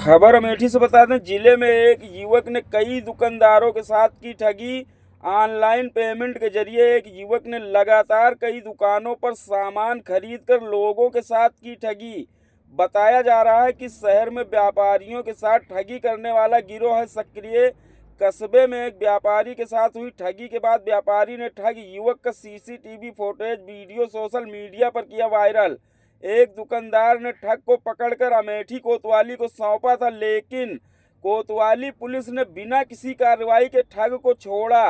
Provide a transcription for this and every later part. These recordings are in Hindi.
खबर अमेठी से बता दें, जिले में एक युवक ने कई दुकानदारों के साथ की ठगी। ऑनलाइन पेमेंट के जरिए एक युवक ने लगातार कई दुकानों पर सामान खरीदकर लोगों के साथ की ठगी। बताया जा रहा है कि शहर में व्यापारियों के साथ ठगी करने वाला गिरोह है सक्रिय। कस्बे में एक व्यापारी के साथ हुई ठगी के बाद व्यापारी ने ठग युवक का CCTV footage video social media पर किया वायरल। एक दुकानदार ने ठग को पकड़कर अमेठी कोतवाली को सौंपा था, लेकिन कोतवाली पुलिस ने बिना किसी कार्रवाई के ठग को छोड़ा।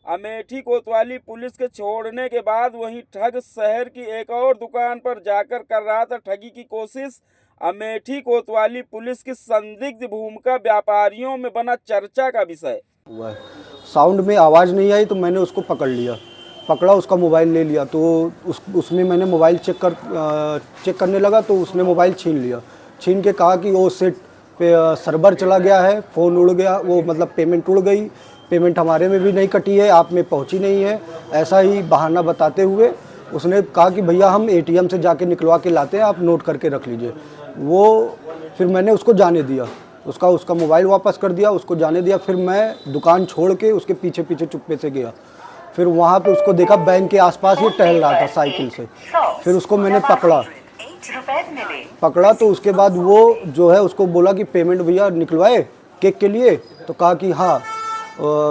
अमेठी कोतवाली पुलिस के छोड़ने के बाद वहीं ठग शहर की एक और दुकान पर जाकर कर रहा था ठगी की कोशिश। अमेठी कोतवाली पुलिस की संदिग्ध भूमिका व्यापारियों में बना चर्चा का विषय हुआ है। साउंड में आवाज़ नहीं आई तो मैंने उसको पकड़ा, उसका मोबाइल ले लिया। तो उसमें मैंने मोबाइल चेक करने लगा तो उसने मोबाइल छीन के कहा कि वो सेट पे सर्वर चला गया है, फ़ोन उड़ गया, वो मतलब पेमेंट उड़ गई, पेमेंट हमारे में भी नहीं कटी है, आप में पहुंची नहीं है। ऐसा ही बहाना बताते हुए उसने कहा कि भैया हम एटीएम से जाके निकलवा के लाते हैं, आप नोट करके रख लीजिए। वो फिर मैंने उसको जाने दिया, उसका मोबाइल वापस कर दिया, उसको जाने दिया। फिर मैं दुकान छोड़ के उसके पीछे चुप्पे से गया। फिर वहाँ पे उसको देखा बैंक के आसपास ये टहल रहा था साइकिल से। फिर उसको मैंने पकड़ा तो उसके बाद वो जो है उसको बोला कि पेमेंट भैया निकलवाए केक के लिए, तो कहा कि हाँ।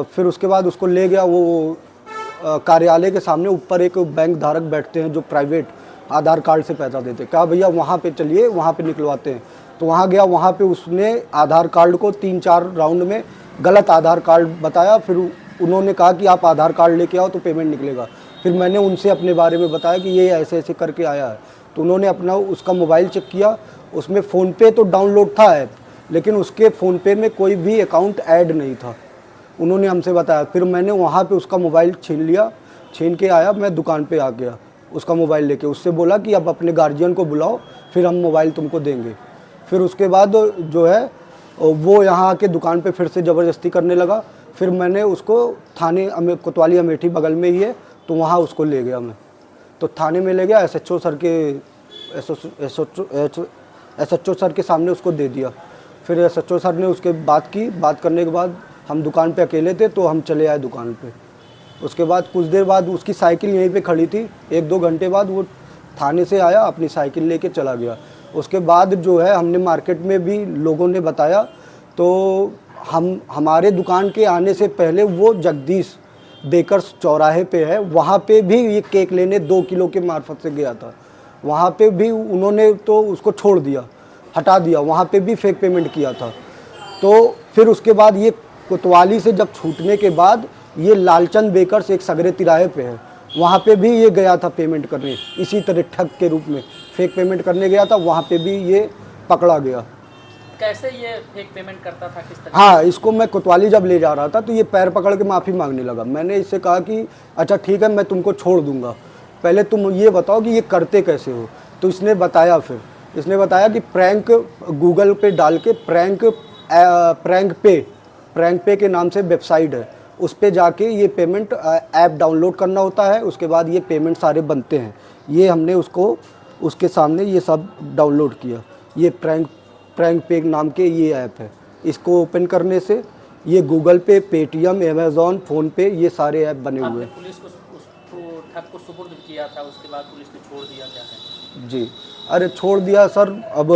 फिर उसके बाद उसको ले गया वो कार्यालय के सामने, ऊपर एक बैंक धारक बैठते हैं जो प्राइवेट आधार कार्ड से पैसा देते। कहा भैया वहाँ पे चलिए, वहाँ पे निकलवाते हैं। तो वहाँ गया, वहाँ पे उसने आधार कार्ड को 3-4 राउंड में गलत आधार कार्ड बताया। फिर उन्होंने कहा कि आप आधार कार्ड लेके आओ तो पेमेंट निकलेगा। फिर मैंने उनसे अपने बारे में बताया कि ये ऐसे ऐसे करके आया है। तो उन्होंने उसका मोबाइल चेक किया, उसमें फ़ोनपे तो डाउनलोड था ऐप, लेकिन उसके फ़ोनपे में कोई भी अकाउंट ऐड नहीं था, उन्होंने हमसे बताया। फिर मैंने वहाँ पे उसका मोबाइल छीन के आया, मैं दुकान पे आ गया उसका मोबाइल लेके। उससे बोला कि अब अपने गार्जियन को बुलाओ, फिर हम मोबाइल तुमको देंगे। फिर उसके बाद जो है वो यहाँ आके दुकान पे फिर से ज़बरदस्ती करने लगा। फिर मैंने उसको थाने कोतवाली अमेठी बगल में ही है, तो वहाँ उसको ले गया मैं। तो थाने में ले गया, एसएचओ सर के सामने उसको दे दिया। फिर एसएचओ सर ने उसके बात करने के बाद हम दुकान पे अकेले थे तो हम चले आए दुकान पे। उसके बाद कुछ देर बाद उसकी साइकिल यहीं पे खड़ी थी, 1-2 घंटे बाद वो थाने से आया, अपनी साइकिल लेके चला गया। उसके बाद जो है हमने मार्केट में भी लोगों ने बताया, तो हमारे दुकान के आने से पहले वो जगदीश बेकर्स चौराहे पे है, वहाँ पे भी ये केक लेने 2 किलो के मार्फत से गया था। वहाँ पे भी उन्होंने तो उसको छोड़ दिया, हटा दिया, वहाँ पे भी फेक पेमेंट किया था। तो फिर उसके बाद ये कोतवाली से जब छूटने के बाद ये लालचंद बेकर्स एक सगरे तिराहे पे है, वहाँ पे भी ये गया था पेमेंट करने, इसी तरह ठग के रूप में फेक पेमेंट करने गया था, वहाँ पे भी ये पकड़ा गया। कैसे ये फेक पेमेंट करता था, किस तरह? हाँ, इसको मैं कोतवाली जब ले जा रहा था तो ये पैर पकड़ के माफ़ी मांगने लगा। मैंने इससे कहा कि अच्छा ठीक है, मैं तुमको छोड़ दूंगा, पहले तुम ये बताओ कि ये करते कैसे हो। तो इसने बताया कि प्रैंक गूगल पे डाल के प्रैंक पे के नाम से वेबसाइट है, उस पे जाके ये पेमेंट ऐप डाउनलोड करना होता है, उसके बाद ये पेमेंट सारे बनते हैं। ये हमने उसके सामने ये सब डाउनलोड किया। ये प्रैंक पे नाम के ये ऐप है, इसको ओपन करने से ये गूगल पे, पेटीएम, अमेज़ॉन, फ़ोनपे, ये सारे ऐप बने हुए हैं। पुलिस को उसको ठग को सुपुर्द किया था, उसके बाद पुलिस ने छोड़ दिया, क्या है? जी, अरे छोड़ दिया सर, अब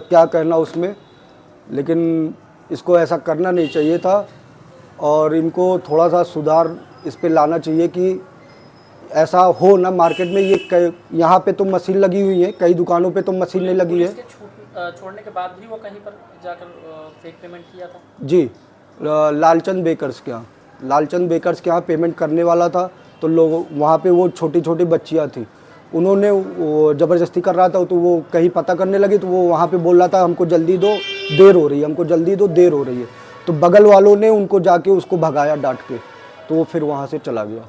क्या कहना उसमें, लेकिन इसको ऐसा करना नहीं चाहिए था और इनको थोड़ा सा सुधार इस पे लाना चाहिए कि ऐसा हो ना मार्केट में। ये यहाँ पे तो मशीन लगी हुई है, कई दुकानों पे तो मशीन नहीं लगी है। छोड़ने के बाद भी वो कहीं पर जाकर फेक पेमेंट किया था? जी, लालचंद बेकर्स के यहाँ पेमेंट करने वाला था, तो लोग वहाँ पे वो छोटी बच्चियाँ थी, उन्होंने वो ज़बरदस्ती कर रहा था, तो वो कहीं पता करने लगी, तो वो वहाँ पे बोल रहा था हमको जल्दी दो, देर हो रही है। तो बगल वालों ने उनको जाके उसको भगाया डांट के, तो वो फिर वहाँ से चला गया।